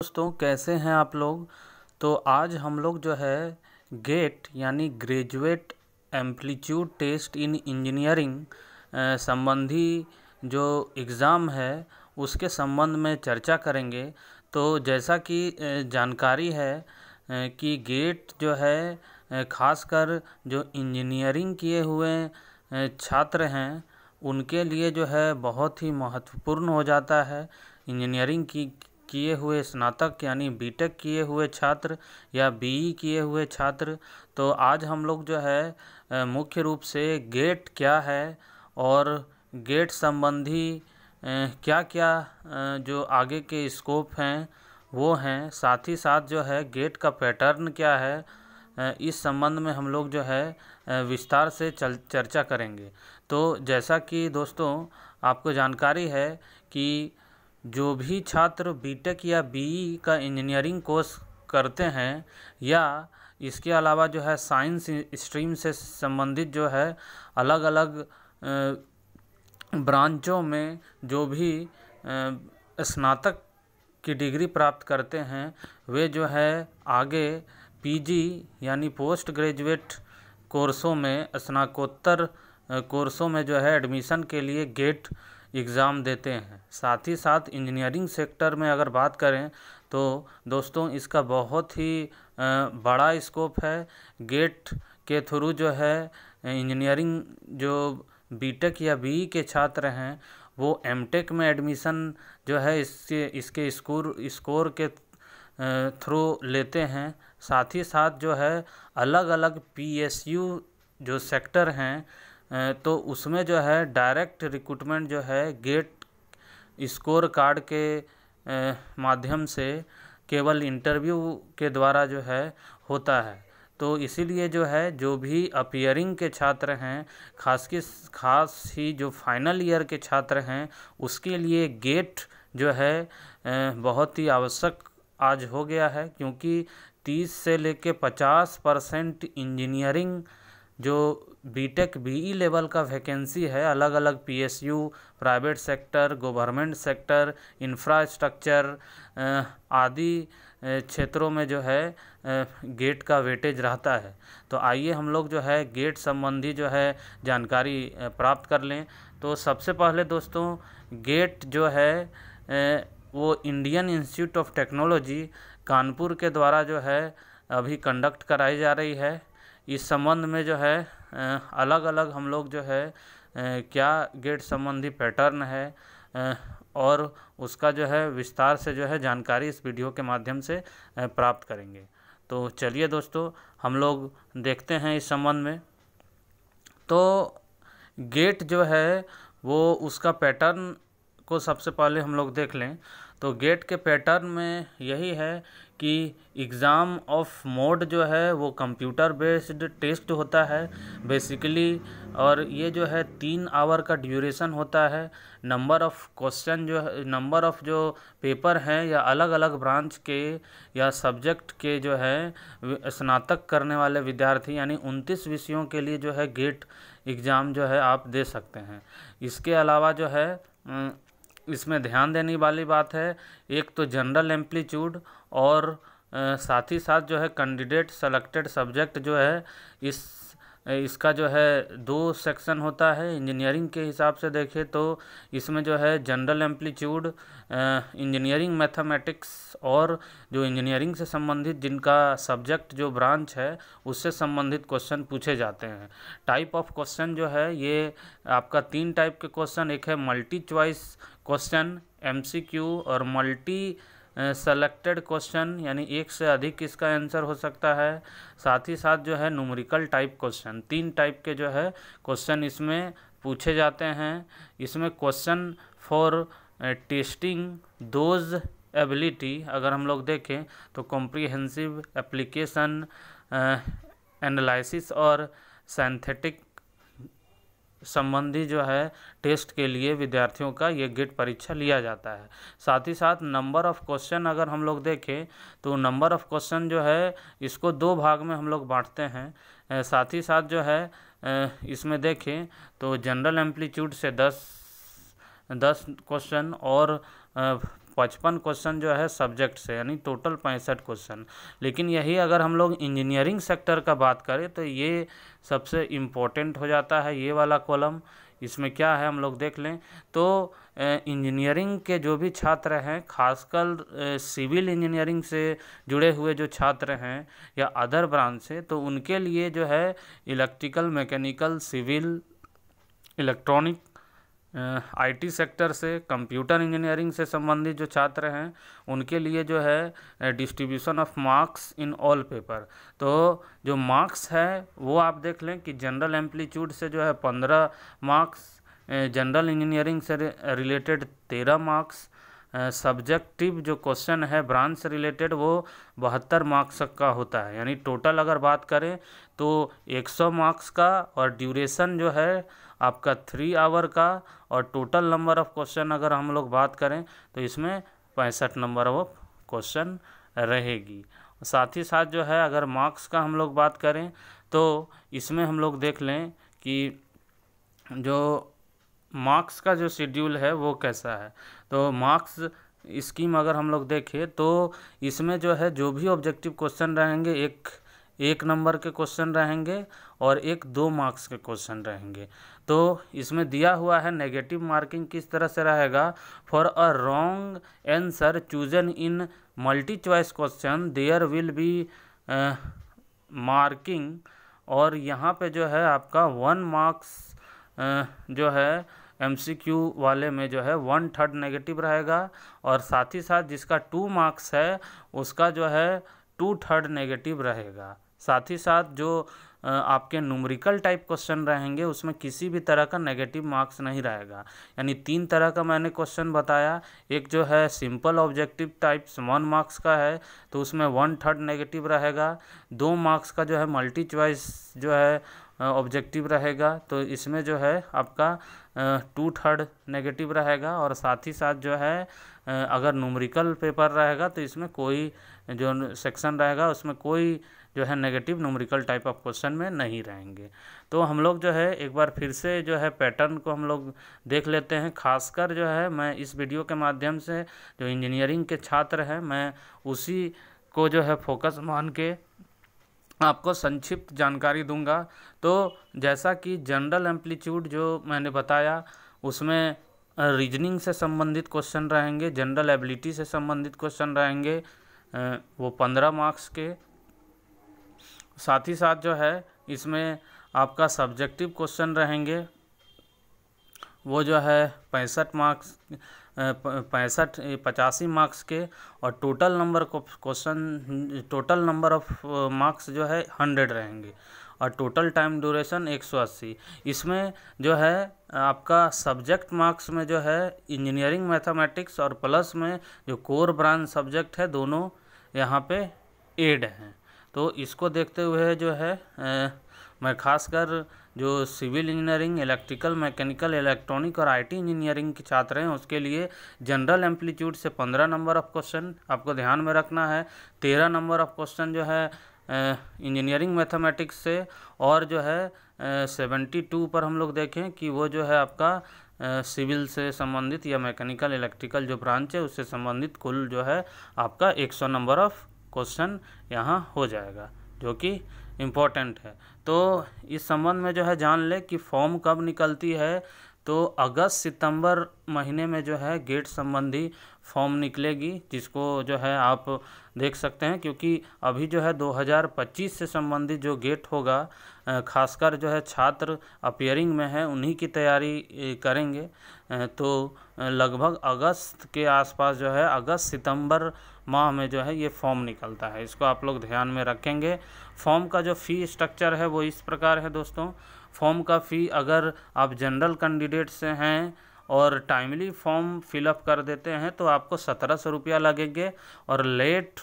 दोस्तों कैसे हैं आप लोग। तो आज हम लोग जो है गेट यानी graduate aptitude test in engineering संबंधी जो एग्ज़ाम है उसके संबंध में चर्चा करेंगे। तो जैसा कि जानकारी है कि गेट जो है ख़ासकर जो इंजीनियरिंग किए हुए छात्र हैं उनके लिए जो है बहुत ही महत्वपूर्ण हो जाता है। इंजीनियरिंग की किए हुए स्नातक यानी बीटेक किए हुए छात्र या बीई किए हुए छात्र। तो आज हम लोग जो है मुख्य रूप से गेट क्या है और गेट संबंधी क्या क्या जो आगे के स्कोप हैं वो हैं, साथ ही साथ जो है गेट का पैटर्न क्या है, इस संबंध में हम लोग जो है विस्तार से चर्चा करेंगे। तो जैसा कि दोस्तों आपको जानकारी है कि जो भी छात्र बीटेक या बीई का इंजीनियरिंग कोर्स करते हैं या इसके अलावा जो है साइंस स्ट्रीम से संबंधित जो है अलग अलग ब्रांचों में जो भी स्नातक की डिग्री प्राप्त करते हैं वे जो है आगे पीजी यानी पोस्ट ग्रेजुएट कोर्सों में स्नातकोत्तर कोर्सों में जो है एडमिशन के लिए गेट एग्ज़ाम देते हैं। साथ ही साथ इंजीनियरिंग सेक्टर में अगर बात करें तो दोस्तों इसका बहुत ही बड़ा स्कोप है। गेट के थ्रू जो है इंजीनियरिंग जो बीटेक या बीई के छात्र हैं वो एमटेक में एडमिशन जो है इसके स्कोर के थ्रू लेते हैं। साथ ही साथ जो है अलग अलग पीएसयू जो सेक्टर हैं तो उसमें जो है डायरेक्ट रिक्रूटमेंट जो है गेट स्कोर कार्ड के माध्यम से केवल इंटरव्यू के द्वारा जो है होता है। तो इसीलिए जो है जो भी अपीयरिंग के छात्र हैं खास ही जो फाइनल ईयर के छात्र हैं उसके लिए गेट जो है बहुत ही आवश्यक आज हो गया है, क्योंकि 30 से लेके 50% इंजीनियरिंग जो बीटेक बीई लेवल का वैकेंसी है अलग अलग PSU, private sector, government sector, infrastructure आदि क्षेत्रों में जो है गेट का वेटेज रहता है। तो आइए हम लोग जो है गेट संबंधी जो है जानकारी प्राप्त कर लें। तो सबसे पहले दोस्तों गेट जो है वो Indian institute of technology Kanpur के द्वारा जो है अभी कंडक्ट कराई जा रही है। इस संबंध में जो है अलग अलग हम लोग जो है क्या गेट संबंधी पैटर्न है और उसका जो है विस्तार से जो है जानकारी इस वीडियो के माध्यम से प्राप्त करेंगे। तो चलिए दोस्तों हम लोग देखते हैं इस संबंध में। तो गेट जो है वो उसका पैटर्न को सबसे पहले हम लोग देख लें। तो गेट के पैटर्न में यही है कि एग्ज़ाम ऑफ मोड जो है वो कंप्यूटर बेस्ड टेस्ट होता है बेसिकली, और ये जो है 3 आवर का ड्यूरेशन होता है। नंबर ऑफ़ क्वेश्चन जो है, नंबर ऑफ़ जो पेपर हैं या अलग अलग ब्रांच के या सब्जेक्ट के जो है स्नातक करने वाले विद्यार्थी यानी 29 विषयों के लिए जो है गेट एग्ज़ाम जो है आप दे सकते हैं। इसके अलावा जो है इसमें ध्यान देने वाली बात है, एक तो जनरल एम्पलीट्यूड और साथ ही साथ जो है कैंडिडेट सेलेक्टेड सब्जेक्ट जो है इसका जो है 2 सेक्शन होता है। इंजीनियरिंग के हिसाब से देखें तो इसमें जो है जनरल एम्पलीट्यूड इंजीनियरिंग मैथमेटिक्स और जो इंजीनियरिंग से संबंधित जिनका सब्जेक्ट जो ब्रांच है उससे संबंधित क्वेश्चन पूछे जाते हैं। टाइप ऑफ क्वेश्चन जो है ये आपका 3 टाइप के क्वेश्चन, एक है मल्टी चॉइस क्वेश्चन एमसीक्यू और मल्टी सेलेक्टेड क्वेश्चन यानी एक से अधिक इसका आंसर हो सकता है। साथ ही साथ जो है न्यूमेरिकल टाइप क्वेश्चन, 3 टाइप के जो है क्वेश्चन इसमें पूछे जाते हैं। इसमें question for testing those ability अगर हम लोग देखें तो कॉम्प्रिहेंसिव एप्लीकेशन एनालिसिस और सिंथेटिक संबंधी जो है टेस्ट के लिए विद्यार्थियों का ये गेट परीक्षा लिया जाता है। साथ ही साथ नंबर ऑफ़ क्वेश्चन अगर हम लोग देखें तो नंबर ऑफ़ क्वेश्चन जो है इसको 2 भाग में हम लोग बांटते हैं। साथ ही साथ जो है इसमें देखें तो जनरल एम्पलीट्यूड से 10 क्वेश्चन और 55 क्वेश्चन जो है सब्जेक्ट से, यानी टोटल 65 क्वेश्चन। लेकिन यही अगर हम लोग इंजीनियरिंग सेक्टर का बात करें तो ये सबसे इम्पोर्टेंट हो जाता है, ये वाला कॉलम। इसमें क्या है हम लोग देख लें तो इंजीनियरिंग के जो भी छात्र हैं, खासकर सिविल इंजीनियरिंग से जुड़े हुए जो छात्र हैं या अदर ब्रांच से, तो उनके लिए जो है electrical, mechanical, civil, electronic, IT sector से, कंप्यूटर इंजीनियरिंग से संबंधित जो छात्र हैं उनके लिए जो है distribution of marks in all paper. तो जो मार्क्स है वो आप देख लें कि जनरल एम्पलीट्यूड से जो है 15 मार्क्स, जनरल इंजीनियरिंग से रिलेटेड 13 मार्क्स, सब्जेक्टिव जो क्वेश्चन है ब्रांच से रिलेटेड वो 72 मार्क्स का होता है। यानी टोटल अगर बात करें तो 100 मार्क्स का, और ड्यूरेशन जो है आपका 3 आवर का, और टोटल नंबर ऑफ क्वेश्चन अगर हम लोग बात करें तो इसमें 65 नंबर ऑफ क्वेश्चन रहेगी। साथ ही साथ जो है अगर मार्क्स का हम लोग बात करें तो इसमें हम लोग देख लें कि जो मार्क्स का जो शेड्यूल है वो कैसा है। तो मार्क्स स्कीम अगर हम लोग देखें तो इसमें जो है जो भी ऑब्जेक्टिव क्वेश्चन रहेंगे, एक नंबर के क्वेश्चन रहेंगे और एक 2 मार्क्स के क्वेश्चन रहेंगे। तो इसमें दिया हुआ है नेगेटिव मार्किंग किस तरह से रहेगा। For a wrong answer chosen in multi choice question there will be marking, और यहाँ पे जो है आपका 1 मार्क्स जो है MCQ वाले में जो है 1/3 नेगेटिव रहेगा, और साथ ही साथ जिसका 2 मार्क्स है उसका जो है 2/3 नेगेटिव रहेगा। साथ ही साथ जो आपके न्यूमेरिकल टाइप क्वेश्चन रहेंगे उसमें किसी भी तरह का नेगेटिव मार्क्स नहीं रहेगा। यानी 3 तरह का मैंने क्वेश्चन बताया। एक जो है सिंपल ऑब्जेक्टिव टाइप्स 1 मार्क्स का है तो उसमें 1/3 नेगेटिव रहेगा। 2 मार्क्स का जो है मल्टी चॉइस जो है ऑब्जेक्टिव रहेगा, तो इसमें जो है आपका 2/3 नेगेटिव रहेगा। और साथ ही साथ जो है अगर न्यूमेरिकल पेपर रहेगा तो इसमें कोई जो सेक्शन रहेगा उसमें कोई जो है negative numerical type of question में नहीं रहेंगे। तो हम लोग जो है एक बार फिर से जो है पैटर्न को हम लोग देख लेते हैं। खासकर जो है मैं इस वीडियो के माध्यम से जो इंजीनियरिंग के छात्र हैं मैं उसी को जो है फोकस मान के आपको संक्षिप्त जानकारी दूंगा। तो जैसा कि जनरल एम्पलीट्यूड जो मैंने बताया उसमें रीजनिंग से संबंधित क्वेश्चन रहेंगे, जनरल एबिलिटी से संबंधित क्वेश्चन रहेंगे, वो 15 मार्क्स के। साथ ही साथ जो है इसमें आपका सब्जेक्टिव क्वेश्चन रहेंगे, वो जो है 85 मार्क्स के, और टोटल नंबर ऑफ मार्क्स जो है 100 रहेंगे, और टोटल टाइम ड्यूरेशन 180। इसमें जो है आपका सब्जेक्ट मार्क्स में जो है इंजीनियरिंग मैथमेटिक्स और प्लस में जो कोर ब्रांच सब्जेक्ट है दोनों यहाँ पे ऐड हैं। तो इसको देखते हुए जो है मैं खासकर जो civil engineering, electrical, mechanical, electronic और आईटी इंजीनियरिंग के छात्र हैं उसके लिए जनरल एम्पलीट्यूड से 15 नंबर ऑफ क्वेश्चन आपको ध्यान में रखना है। 13 नंबर ऑफ क्वेश्चन जो है इंजीनियरिंग मैथमेटिक्स से, और जो है 72 पर हम लोग देखें कि वो जो है आपका सिविल से संबंधित या मैकेनिकल, इलेक्ट्रिकल जो ब्रांच है उससे संबंधित कुल जो है आपका 100 नंबर ऑफ क्वेश्चन यहाँ हो जाएगा, जो कि इम्पोर्टेंट है। तो इस संबंध में जो है जान ले कि फॉर्म कब निकलती है। तो अगस्त सितंबर महीने में जो है गेट संबंधी फॉर्म निकलेगी, जिसको जो है आप देख सकते हैं, क्योंकि अभी जो है 2025 से संबंधित जो गेट होगा खासकर जो है छात्र अपियरिंग में है उन्हीं की तैयारी करेंगे। तो लगभग अगस्त के आसपास जो है अगस्त सितंबर माह में जो है ये फॉर्म निकलता है, इसको आप लोग ध्यान में रखेंगे। फॉर्म का जो फ़ी स्ट्रक्चर है वो इस प्रकार है दोस्तों। फॉर्म का फ़ी अगर आप जनरल कैंडिडेट से हैं और टाइमली फॉर्म फिलअप कर देते हैं तो आपको 1700 रुपया लगेंगे, और लेट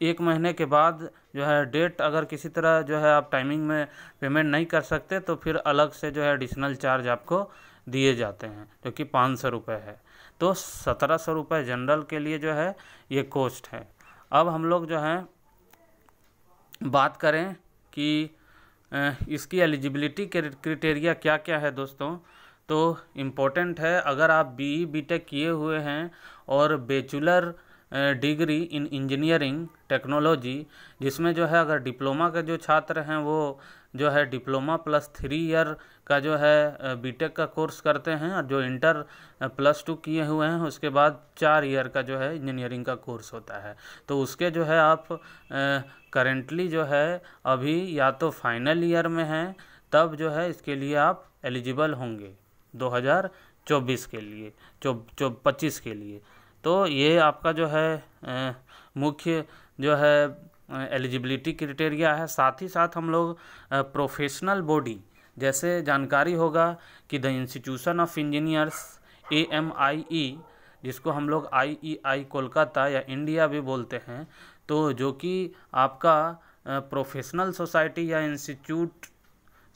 1 महीने के बाद जो है डेट अगर किसी तरह जो है आप टाइमिंग में पेमेंट नहीं कर सकते तो फिर अलग से जो है एडिशनल चार्ज आपको दिए जाते हैं, जो कि 500 रुपये है। तो 1700 रुपये जनरल के लिए जो है ये कॉस्ट है। अब हम लोग जो है बात करें कि इसकी एलिजिबिलिटी के क्राइटेरिया क्या क्या है दोस्तों। तो इम्पोर्टेंट है, अगर आप BE BTech किए हुए हैं और bachelor degree in engineering technology, जिसमें जो है अगर डिप्लोमा के जो छात्र हैं वो जो है डिप्लोमा प्लस 3 ईयर का जो है बीटेक का कोर्स करते हैं, और जो इंटर +2 किए हुए हैं उसके बाद 4 ईयर का जो है इंजीनियरिंग का कोर्स होता है। तो उसके जो है आप करेंटली जो है अभी या तो फाइनल ईयर में हैं, तब जो है इसके लिए आप एलिजिबल होंगे 2024 के लिए, 25 के लिए। तो ये आपका जो है मुख्य जो है एलिजिबिलिटी क्राइटेरिया है। साथ ही साथ हम लोग प्रोफेशनल बॉडी, जैसे जानकारी होगा कि the institution of engineers AMIE, जिसको हम लोग IEI कोलकाता या इंडिया भी बोलते हैं, तो जो कि आपका प्रोफेशनल सोसाइटी या इंस्टीट्यूट,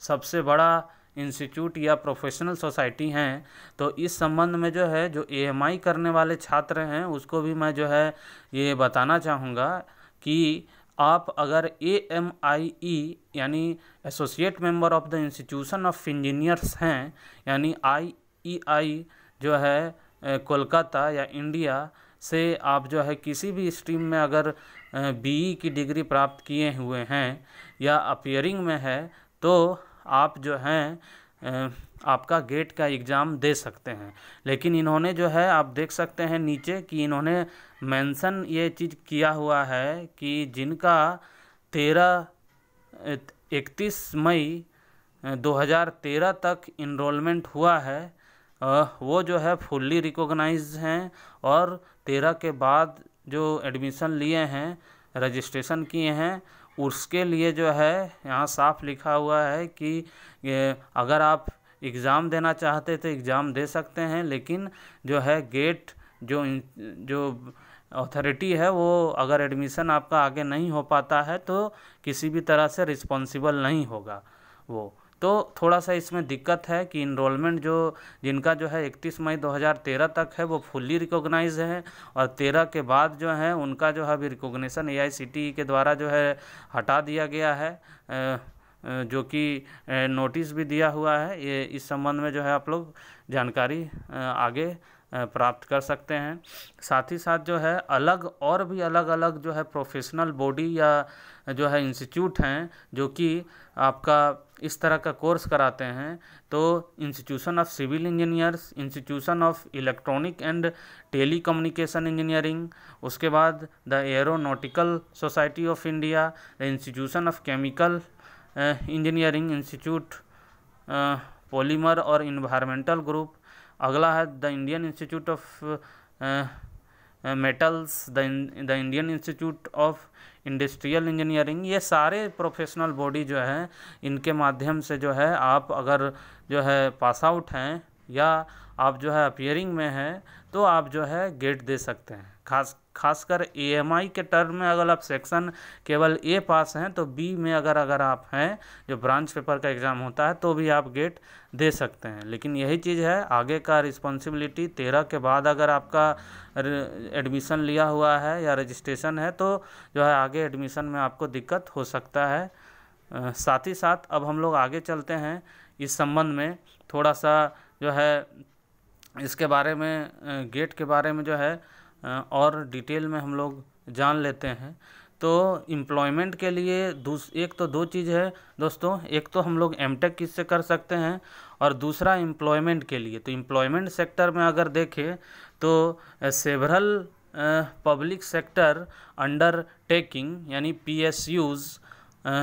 सबसे बड़ा इंस्टीट्यूट या प्रोफेशनल सोसाइटी हैं। तो इस संबंध में जो है जो AMI करने वाले छात्र हैं उसको भी मैं जो है ये बताना चाहूँगा कि आप अगर AMIE यानी associate member of the institution of engineers हैं, यानी IEI जो है कोलकाता या इंडिया से आप जो है किसी भी स्ट्रीम में अगर BE की डिग्री प्राप्त किए हुए हैं या अपीयरिंग में है, तो आप जो हैं आपका गेट का एग्ज़ाम दे सकते हैं। लेकिन इन्होंने जो है आप देख सकते हैं नीचे कि इन्होंने मेंशन ये चीज़ किया हुआ है कि जिनका 31 मई 2013 तक इनरोलमेंट हुआ है वो जो है फुल्ली रिकॉग्नाइज्ड हैं, और 13 के बाद जो एडमिशन लिए हैं, रजिस्ट्रेशन किए हैं, उसके लिए जो है यहाँ साफ लिखा हुआ है कि अगर आप एग्ज़ाम देना चाहते तो एग्ज़ाम दे सकते हैं, लेकिन जो है गेट जो अथॉरिटी है वो अगर एडमिशन आपका आगे नहीं हो पाता है तो किसी भी तरह से रिस्पॉन्सिबल नहीं होगा वो। तो थोड़ा सा इसमें दिक्कत है कि इनरोलमेंट जिनका जो है 31 मई 2013 तक है वो फुल्ली रिकॉग्नाइज है, और 13 के बाद जो है उनका जो है अभी रिकॉग्निशन AICTE के द्वारा जो है हटा दिया गया है, जो कि नोटिस भी दिया हुआ है। ये इस संबंध में जो है आप लोग जानकारी आगे प्राप्त कर सकते हैं। साथ ही साथ जो है और भी अलग अलग जो है प्रोफेशनल बॉडी या जो है इंस्टीट्यूट हैं जो कि आपका इस तरह का कोर्स कराते हैं। तो institution of civil engineers, institution of electronic and telecommunication engineering, उसके बाद the aeronautical society of India, the institution of chemical engineering, institute polymer और इन्वायरमेंटल ग्रुप, अगला है the Indian institute of metals, the Indian institute of industrial engineering. ये सारे professional body जो है इनके माध्यम से जो है आप अगर जो है पास आउट हैं या आप जो है अपीयरिंग में हैं तो आप जो है गेट दे सकते हैं। खासकर AMI के टर्म में अगर आप सेक्शन केवल A पास हैं तो B में अगर आप हैं जो ब्रांच पेपर का एग्ज़ाम होता है तो भी आप गेट दे सकते हैं। लेकिन यही चीज़ है, आगे का रिस्पॉन्सिबिलिटी 13 के बाद अगर आपका एडमिशन लिया हुआ है या रजिस्ट्रेशन है तो जो है आगे एडमिशन में आपको दिक्कत हो सकता है। साथ ही साथ अब हम लोग आगे चलते हैं, इस संबंध में थोड़ा सा जो है इसके बारे में गेट के बारे में जो है और डिटेल में हम लोग जान लेते हैं। तो एम्प्लॉयमेंट के लिए एक तो दो चीज़ है दोस्तों, एक तो हम लोग M.Tech किससे कर सकते हैं और दूसरा एम्प्लॉयमेंट के लिए। तो एम्प्लॉयमेंट सेक्टर में अगर देखें तो सेवरल पब्लिक सेक्टर अंडरटेकिंग यानी PSUs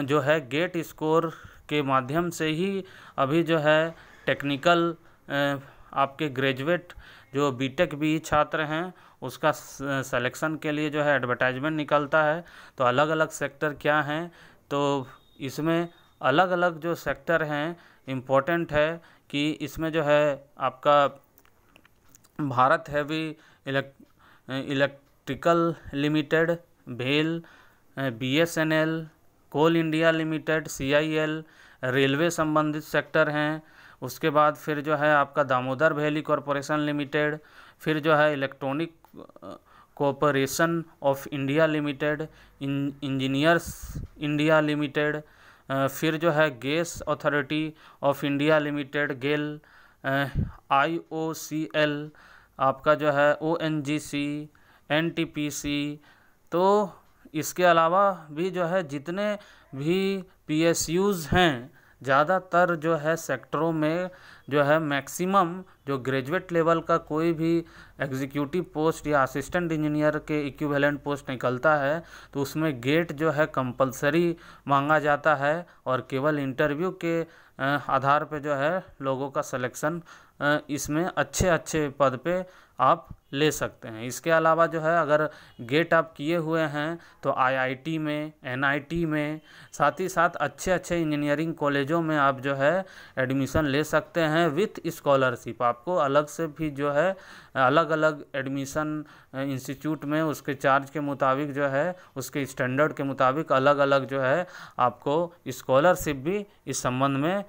जो है गेट स्कोर के माध्यम से ही अभी जो है टेक्निकल आपके ग्रेजुएट जो B.Tech भी छात्र हैं उसका सिलेक्शन के लिए जो है एडवर्टाइजमेंट निकलता है। तो अलग अलग सेक्टर क्या हैं, तो इसमें अलग अलग जो सेक्टर हैं इम्पोर्टेंट है कि इसमें जो है आपका भारत हैवी इलेक्ट्रिकल लिमिटेड, भेल, BSNL, कोल इंडिया लिमिटेड, CIL, रेलवे संबंधित सेक्टर हैं। उसके बाद फिर जो है आपका दामोदर वैली कॉरपोरेशन लिमिटेड, फिर जो है electronic corporation of India limited, engineers India limited, फिर जो है gas authority of India limited, GAIL, IOCL, आपका जो है ONGC, NTPC, तो इसके अलावा भी जो है जितने भी PSUs हैं, ज़्यादातर जो है सेक्टरों में जो है मैक्सिमम जो ग्रेजुएट लेवल का कोई भी एग्जीक्यूटिव पोस्ट या असिस्टेंट इंजीनियर के इक्विवेलेंट पोस्ट निकलता है तो उसमें गेट जो है कंपलसरी मांगा जाता है और केवल इंटरव्यू के आधार पे जो है लोगों का सिलेक्शन इसमें अच्छे अच्छे पद पे आप ले सकते हैं। इसके अलावा जो है अगर गेट आप किए हुए हैं तो IIT में, NIT में, साथ ही साथ अच्छे अच्छे इंजीनियरिंग कॉलेजों में आप जो है एडमिशन ले सकते हैं विथ स्कॉलरशिप। आपको अलग से भी जो है अलग अलग एडमिशन इंस्टीट्यूट में उसके चार्ज के मुताबिक जो है उसके स्टैंडर्ड के मुताबिक अलग अलग जो है आपको स्कॉलरशिप भी इस संबंध में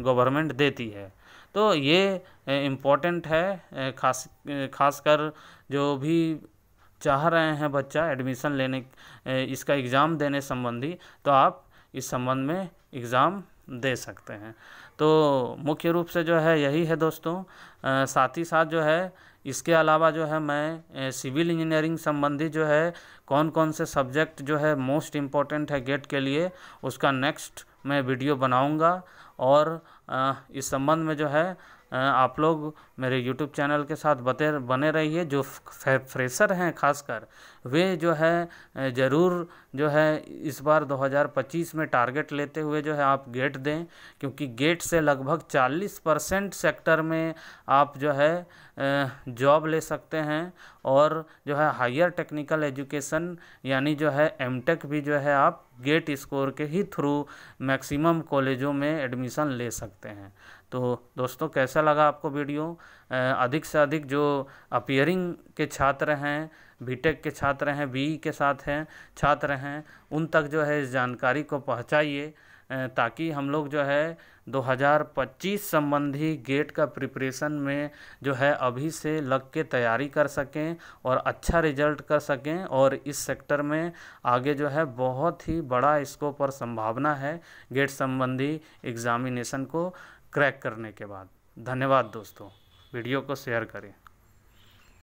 गवर्नमेंट देती है। तो ये इम्पोर्टेंट है, खासकर जो भी चाह रहे हैं बच्चा एडमिशन लेने इसका एग्ज़ाम देने संबंधी, तो आप इस संबंध में एग्ज़ाम दे सकते हैं। तो मुख्य रूप से जो है यही है दोस्तों। साथ ही साथ जो है इसके अलावा जो है मैं सिविल इंजीनियरिंग संबंधी जो है कौन कौन से सब्जेक्ट जो है मोस्ट इम्पॉर्टेंट है गेट के लिए, उसका नेक्स्ट मैं वीडियो बनाऊंगा। और इस संबंध में जो है आप लोग मेरे YouTube चैनल के साथ बने रहिए। जो फ्रेशर हैं खासकर वे जो है ज़रूर जो है इस बार 2025 में टारगेट लेते हुए जो है आप गेट दें, क्योंकि गेट से लगभग 40% सेक्टर में आप जो है जॉब ले सकते हैं। और जो है हायर टेक्निकल एजुकेशन यानी जो है MTech भी जो है आप गेट स्कोर के ही थ्रू मैक्सिमम कॉलेजों में एडमिशन ले सकते हैं। तो दोस्तों कैसा लगा आपको वीडियो? अधिक से अधिक जो अपीयरिंग के छात्र हैं, BTech के छात्र हैं, BE के साथ हैं छात्र हैं, उन तक जो है इस जानकारी को पहुंचाइए ताकि हम लोग जो है 2025 संबंधी गेट का प्रिपरेशन में जो है अभी से लग के तैयारी कर सकें और अच्छा रिजल्ट कर सकें। और इस सेक्टर में आगे जो है बहुत ही बड़ा स्कोप और संभावना है गेट संबंधी एग्ज़ामिनेशन को क्रैक करने के बाद। धन्यवाद दोस्तों, वीडियो को शेयर करें।